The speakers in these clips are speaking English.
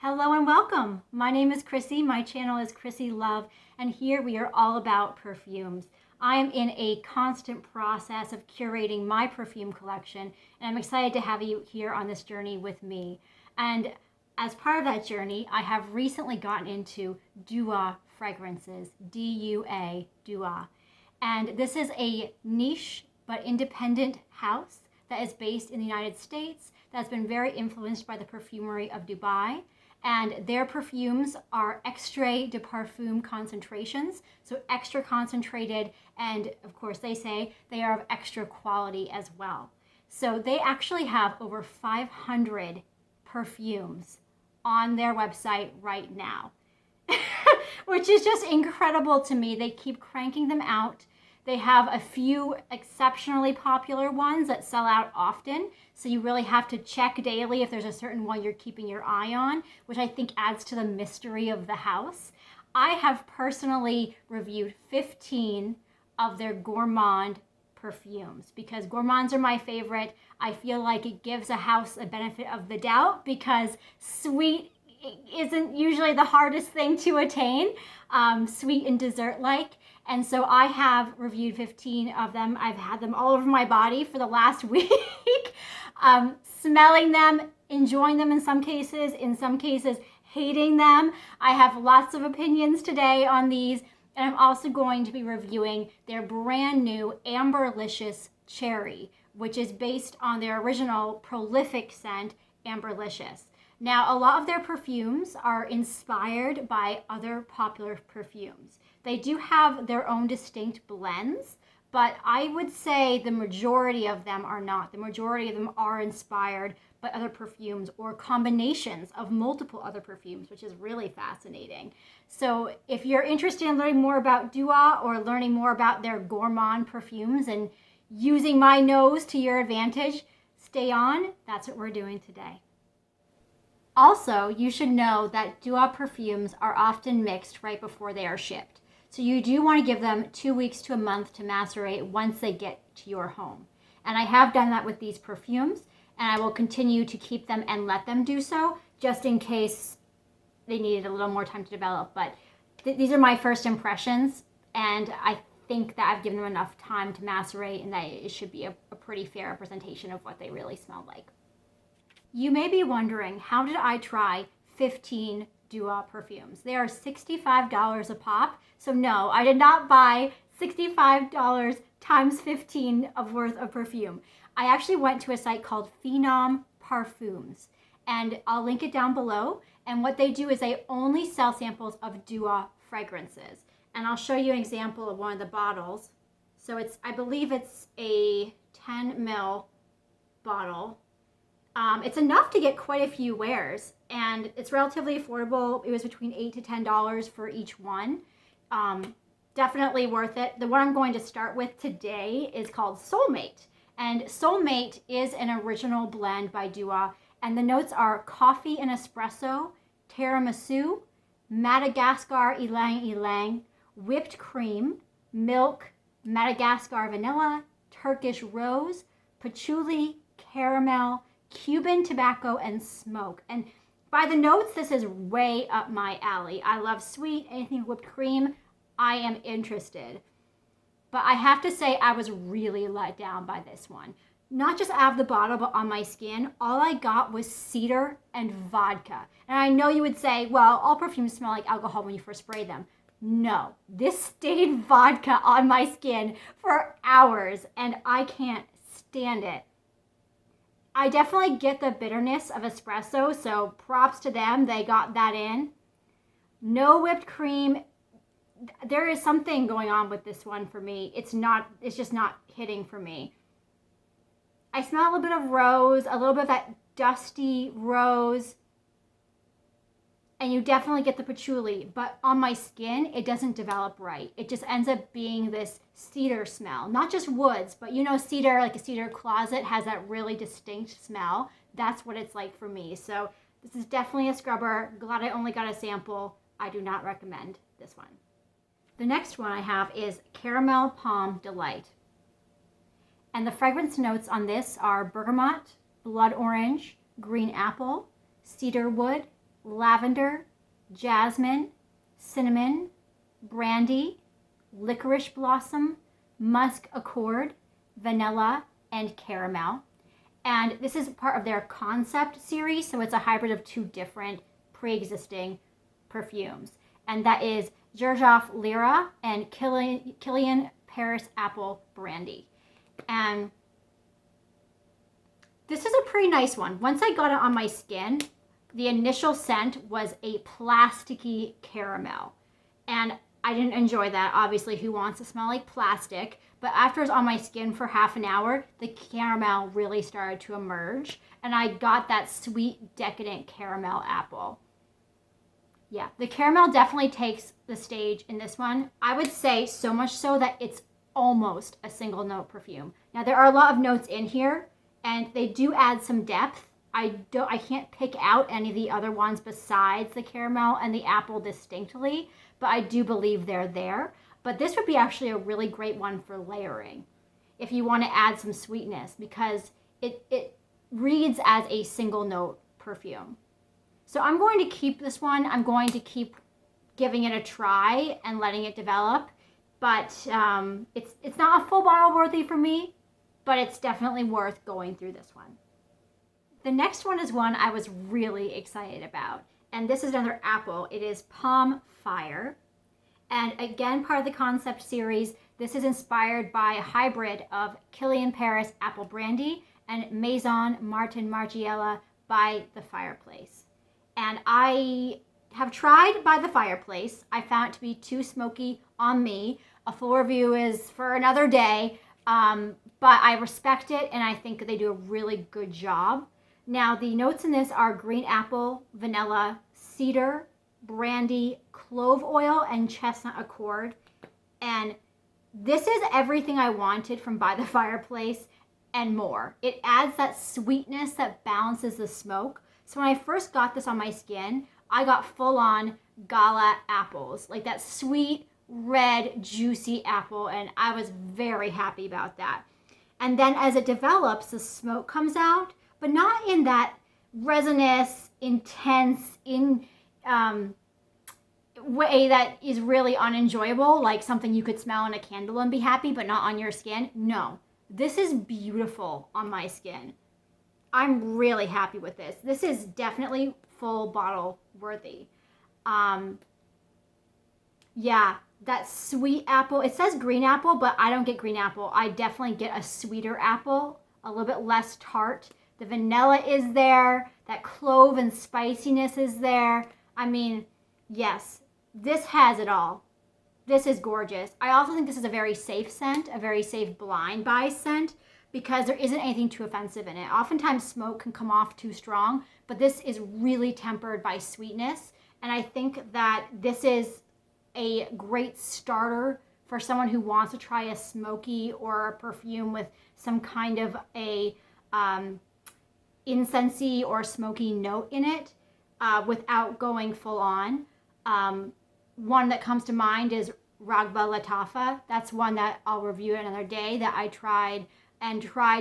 Hello and welcome. My name is Chrissy. My channel is Chrissy Love, and here we are all about perfumes. I am in a constant process of curating my perfume collection, and I'm excited to have you here on this journey with me. And as part of that journey, I have recently gotten into Dua fragrances, D-U-A, Dua. And this is a niche but independent house that is based in the United States that's been very influenced by the perfumery of Dubai. And their perfumes are Extrait de Parfum concentrations, so extra concentrated, and of course they say they are of extra quality as well. So they actually have over 500 perfumes on their website right now, which is just incredible to me. They keep cranking them out. They have a few exceptionally popular ones that sell out often, so you really have to check daily if there's a certain one you're keeping your eye on, which I think adds to the mystery of the house. I have personally reviewed 15 of their Gourmand perfumes because Gourmands are my favorite. I feel like it gives a house a benefit of the doubt because sweet isn't usually the hardest thing to attain, sweet and dessert-like. And so I have reviewed 15 of them. I've had them all over my body for the last week, smelling them, enjoying them in some cases hating them. I have lots of opinions today on these, and I'm also going to be reviewing their brand new Amberlicious Cherry, which is based on their original prolific scent, Amberlicious. Now, a lot of their perfumes are inspired by other popular perfumes. They do have their own distinct blends, but I would say the majority of them are not. The majority of them are inspired by other perfumes or combinations of multiple other perfumes, which is really fascinating. So if you're interested in learning more about Dua or learning more about their Gourmand perfumes and using my nose to your advantage, stay on. That's what we're doing today. Also, you should know that Dua perfumes are often mixed right before they are shipped. So you do want to give them 2 weeks to a month to macerate once they get to your home. And I have done that with these perfumes, and I will continue to keep them and let them do so just in case they needed a little more time to develop. But these are my first impressions, and I think that I've given them enough time to macerate and that it should be a pretty fair representation of what they really smell like. You may be wondering, how did I try 15 Dua perfumes? They are $65 a pop. So no, I did not buy $65 times 15 of worth of perfume. I actually went to a site called Perfumes, and I'll link it down below. And what they do is they only sell samples of Dua fragrances. And I'll show you an example of one of the bottles. So I believe it's a 10 ml bottle. It's enough to get quite a few wears, and it's relatively affordable. It was between $8 to $10 for each one. Definitely worth it. The one I'm going to start with today is called Soulmate, and Soulmate is an original blend by Dua, and the notes are coffee and espresso, tiramisu, Madagascar ylang ylang, whipped cream, milk, Madagascar vanilla, Turkish rose, patchouli, caramel, Cuban tobacco, and smoke. And by the notes, this is way up my alley. I love sweet, anything whipped cream. I am interested. But I have to say I was really let down by this one. Not just out of the bottle, but on my skin. All I got was cedar and vodka. And I know you would say, well, all perfumes smell like alcohol when you first spray them. No, this stayed vodka on my skin for hours, and I can't stand it. I definitely get the bitterness of espresso, so props to them. They got that in. No whipped cream. There is something going on with this one for me. It's just not hitting for me. I smell a little bit of rose, a little bit of that dusty rose, and you definitely get the patchouli, but on my skin, it doesn't develop right. It just ends up being this cedar smell. Not just woods, but you know cedar, like a cedar closet, has that really distinct smell. That's what it's like for me. So this is definitely a scrubber. Glad I only got a sample. I do not recommend this one. The next one I have is Caramel Pomme Delight. And the fragrance notes on this are bergamot, blood orange, green apple, cedar wood, lavender, jasmine, cinnamon, brandy, licorice blossom, musk accord, vanilla, and caramel. And this is part of their concept series, so it's a hybrid of two different pre-existing perfumes. And that is Xerjoff Lyra and Kilian Paris Apple Brandy. And this is a pretty nice one. Once I got it on my skin, the initial scent was a plasticky caramel. And I didn't enjoy that. Obviously, who wants to smell like plastic? But after it was on my skin for half an hour, the caramel really started to emerge. And I got that sweet, decadent caramel apple. Yeah, the caramel definitely takes the stage in this one. I would say so much so that it's almost a single note perfume. Now, there are a lot of notes in here, and they do add some depth. I can't pick out any of the other ones besides the caramel and the apple distinctly, but I do believe they're there. But this would be actually a really great one for layering if you want to add some sweetness, because it reads as a single note perfume. So I'm going to keep this one. I'm going to keep giving it a try and letting it develop. But it's not a full bottle worthy for me, but it's definitely worth going through this one. The next one is one I was really excited about. And this is another apple. It is Pomme Fire. And again, part of the concept series, this is inspired by a hybrid of Kilian Paris Apple Brandy and Maison Martin Margiela By the Fireplace. And I have tried By the Fireplace. I found it to be too smoky on me. A full review is for another day, but I respect it and I think they do a really good job. Now, the notes in this are green apple, vanilla, cedar, brandy, clove oil, and chestnut accord. And this is everything I wanted from By the Fireplace and more. It adds that sweetness that balances the smoke. So when I first got this on my skin, I got full-on gala apples, like that sweet, red, juicy apple, and I was very happy about that. And then as it develops, the smoke comes out, but not in that resinous, intense, way that is really unenjoyable, like something you could smell in a candle and be happy, but not on your skin. No, this is beautiful on my skin. I'm really happy with this. This is definitely full bottle worthy. Yeah, that sweet apple. It says green apple, but I don't get green apple. I definitely get a sweeter apple, a little bit less tart. The vanilla is there. That clove and spiciness is there. I mean, yes, this has it all. This is gorgeous. I also think this is a very safe scent, a very safe blind buy scent, because there isn't anything too offensive in it. Oftentimes smoke can come off too strong, but this is really tempered by sweetness. And I think that this is a great starter for someone who wants to try a smoky or a perfume with some kind of a incensey or smoky note in it without going full on. One that comes to mind is Ragba Latafa. That's one that I'll review another day that I tried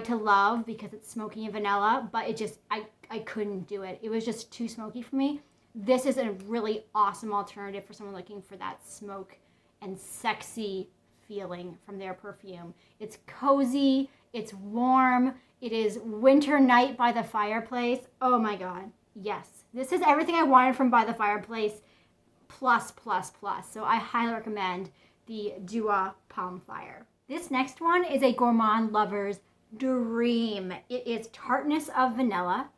to love because it's smoky and vanilla, but it just, I couldn't do it. It was just too smoky for me. This is a really awesome alternative for someone looking for that smoke and sexy feeling from their perfume. It's cozy, it's warm, it is winter night by the fireplace. Oh my God, yes. This is everything I wanted from By the Fireplace, plus. So I highly recommend the Dua Pomme Fire. This next one is a gourmand lover's dream. It is Tartness of Vanilla.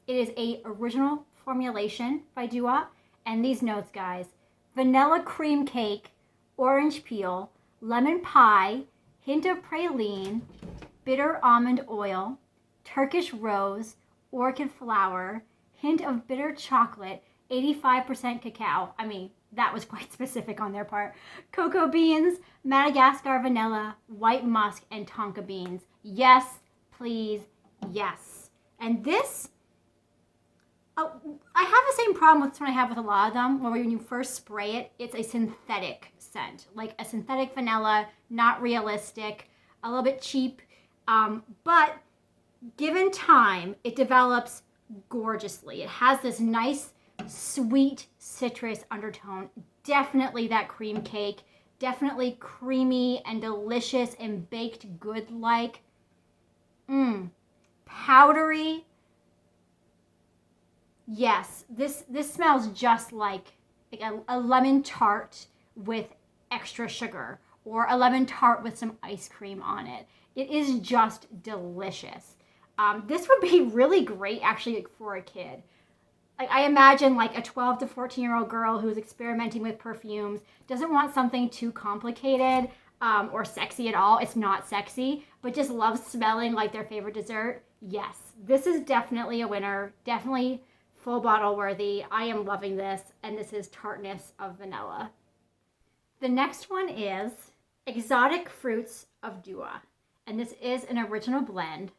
It is a original formulation by Dua, and these notes, guys: vanilla cream cake, orange peel, lemon pie, hint of praline, bitter almond oil, Turkish rose, orchid flower, hint of bitter chocolate, 85% cacao. I mean, that was quite specific on their part. Cocoa beans, Madagascar vanilla, white musk, and tonka beans. Yes, please, yes. And this, I have the same problem with this one I have with a lot of them, where when you first spray it, it's a synthetic scent, like a synthetic vanilla, not realistic, a little bit cheap, but given time, it develops gorgeously. It has this nice sweet citrus undertone. Definitely that cream cake. Definitely creamy and delicious and baked good like. Powdery. Yes, this smells just like a lemon tart with extra sugar, or a lemon tart with some ice cream on it. It is just delicious. This would be really great actually for a kid. Like, I imagine like a 12 to 14-year-old girl who's experimenting with perfumes, doesn't want something too complicated or sexy at all. It's not sexy, but just loves smelling like their favorite dessert. Yes, this is definitely a winner. Definitely full bottle worthy. I am loving this, and this is Tartness of Vanilla. The next one is Exotic Fruits of Dua, and this is an original blend.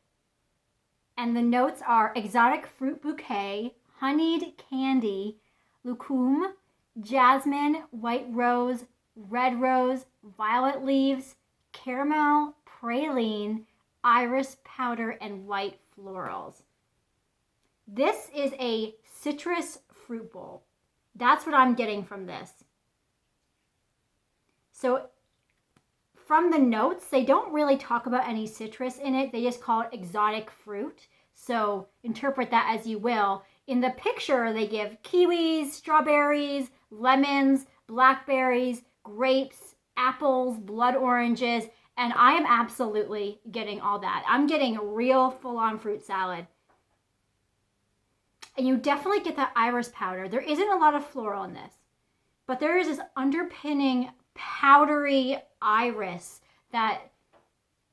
And the notes are exotic fruit bouquet, honeyed candy, lucum, jasmine, white rose, red rose, violet leaves, caramel, praline, iris powder, and white florals. This is a citrus fruit bowl. That's what I'm getting from this. So from the notes, they don't really talk about any citrus in it. They just call it exotic fruit. So interpret that as you will. In the picture, they give kiwis, strawberries, lemons, blackberries, grapes, apples, blood oranges, and I am absolutely getting all that. I'm getting a real full-on fruit salad. And you definitely get that iris powder. There isn't a lot of floral in this, but there is this underpinning powdery iris that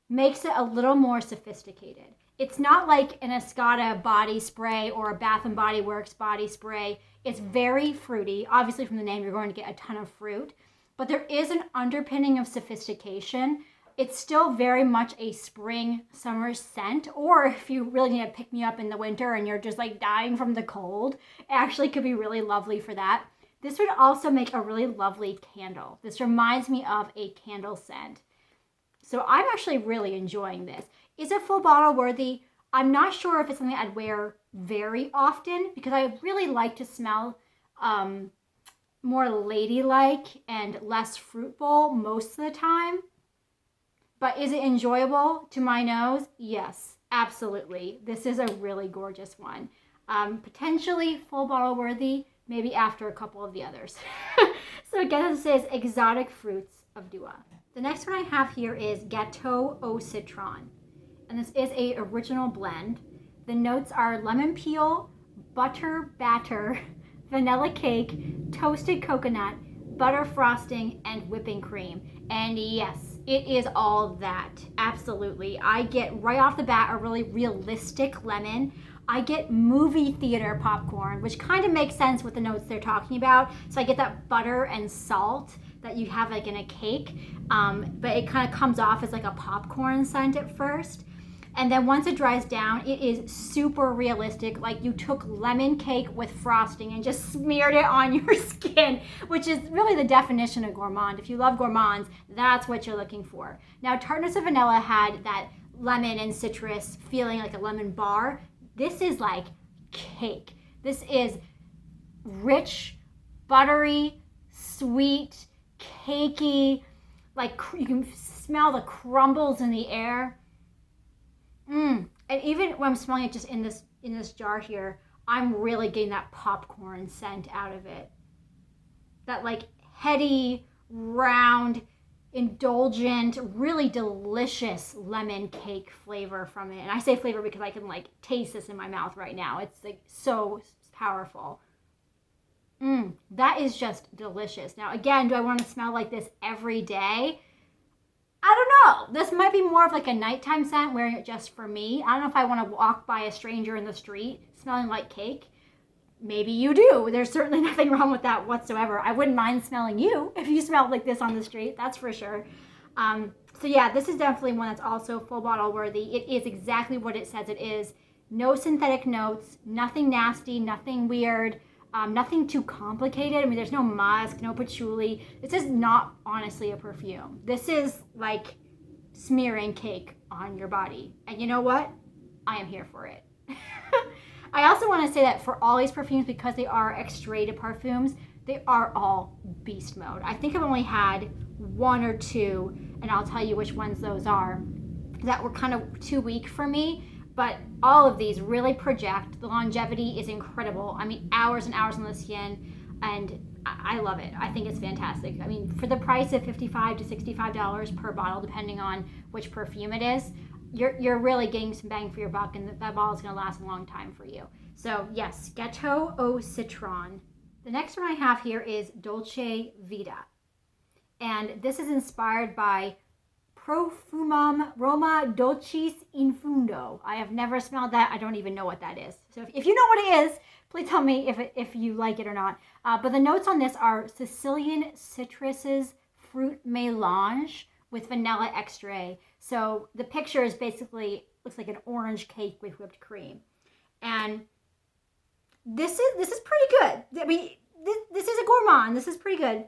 makes it a little more sophisticated. It's not like an Escada body spray or a Bath & Body Works body spray. It's very fruity. Obviously, from the name, you're going to get a ton of fruit, but there is an underpinning of sophistication. It's still very much a spring, summer scent, or if you really need to pick me up in the winter and you're just like dying from the cold, it actually could be really lovely for that. This would also make a really lovely candle. This reminds me of a candle scent. So I'm actually really enjoying this. Is it full bottle worthy? I'm not sure if it's something I'd wear very often, because I really like to smell more ladylike and less fruit bowl most of the time. But is it enjoyable to my nose? Yes, absolutely. This is a really gorgeous one. Potentially full bottle worthy, maybe after a couple of the others. So again, this is Exotic Fruits of Dua. The next one I have here is Gateau au Citron. And this is a original blend. The notes are lemon peel, butter batter, vanilla cake, toasted coconut, butter frosting, and whipping cream. And yes, it is all that. Absolutely. I get right off the bat a really realistic lemon. I get movie theater popcorn, which kind of makes sense with the notes they're talking about. So I get that butter and salt that you have like in a cake, but it kind of comes off as like a popcorn scent at first. And then once it dries down, it is super realistic. Like you took lemon cake with frosting and just smeared it on your skin, which is really the definition of gourmand. If you love gourmands, that's what you're looking for. Now, Tartness of Vanilla had that lemon and citrus feeling like a lemon bar. This is like cake. This is rich, buttery, sweet, cakey. Like you can smell the crumbles in the air. And even when I'm smelling it just in this jar here, I'm really getting that popcorn scent out of it. That like heady, round, indulgent, really delicious lemon cake flavor from it. And I say flavor because I can like taste this in my mouth right now. It's like so powerful. That is just delicious. Now again, do I want to smell like this every day? I don't know. This might be more of like a nighttime scent, wearing it just for me. I don't know if I want to walk by a stranger in the street smelling like cake. Maybe you do. There's certainly nothing wrong with that whatsoever. I wouldn't mind smelling you if you smelled like this on the street. That's for sure. So yeah, this is definitely one that's also full bottle worthy. It is exactly what it says it is. No synthetic notes, nothing nasty, nothing weird. Nothing too complicated. I mean, there's no musk, no patchouli. This is not honestly a perfume. This is like smearing cake on your body. And you know what? I am here for it. I also want to say that for all these perfumes, because they are Extrait de Parfums, they are all beast mode. I think I've only had one or two, and I'll tell you which ones those are, that were kind of too weak for me. But all of these really project. The longevity is incredible. I mean, hours and hours on the skin, and I love it. I think it's fantastic. I mean, for the price of $55 to $65 per bottle, depending on which perfume it is, you're really getting some bang for your buck, and that bottle is going to last a long time for you. So yes, Gateau au Citron. The next one I have here is Dolce Vita, and this is inspired by Profumum Roma Dolcis in Fundo. I have never smelled that. I don't even know what that is. So if you know what it is, please tell me if you like it or not. But the notes on this are Sicilian citruses, fruit melange with vanilla extrait. So the picture is basically, looks like an orange cake with whipped cream. And this is pretty good. I mean, this is a gourmand. This is pretty good.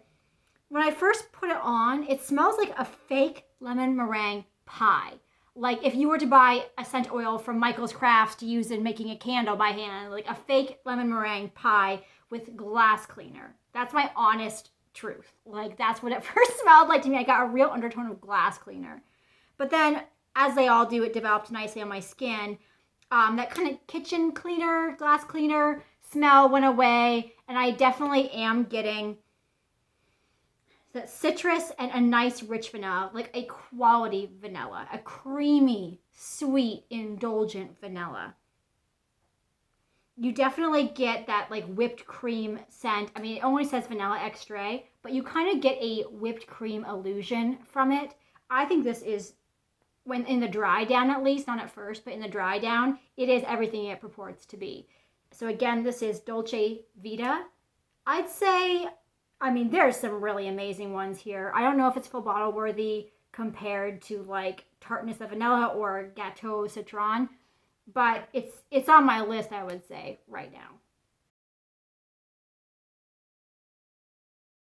When I first put it on, it smells like a fake lemon meringue pie. Like if you were to buy a scent oil from Michael's Crafts to use in making a candle by hand, like a fake lemon meringue pie with glass cleaner. That's my honest truth. Like that's what it first smelled like to me. I got a real undertone of glass cleaner. But then, as they all do, it developed nicely on my skin. That kind of kitchen cleaner, glass cleaner smell went away, and I definitely am getting that citrus and a nice rich vanilla, like a quality vanilla, a creamy, sweet, indulgent vanilla. You definitely get that like whipped cream scent. I mean, it only says vanilla extrait, but you kind of get a whipped cream illusion from it. I think this is, when in the dry down at least, not at first, but in the dry down, it is everything it purports to be. So again, this is Dolce Vita. I'd say, I mean, there's some really amazing ones here. I don't know if it's full bottle worthy compared to like Tartness of Vanilla or Gateau Citron, but it's on my list, I would say, right now.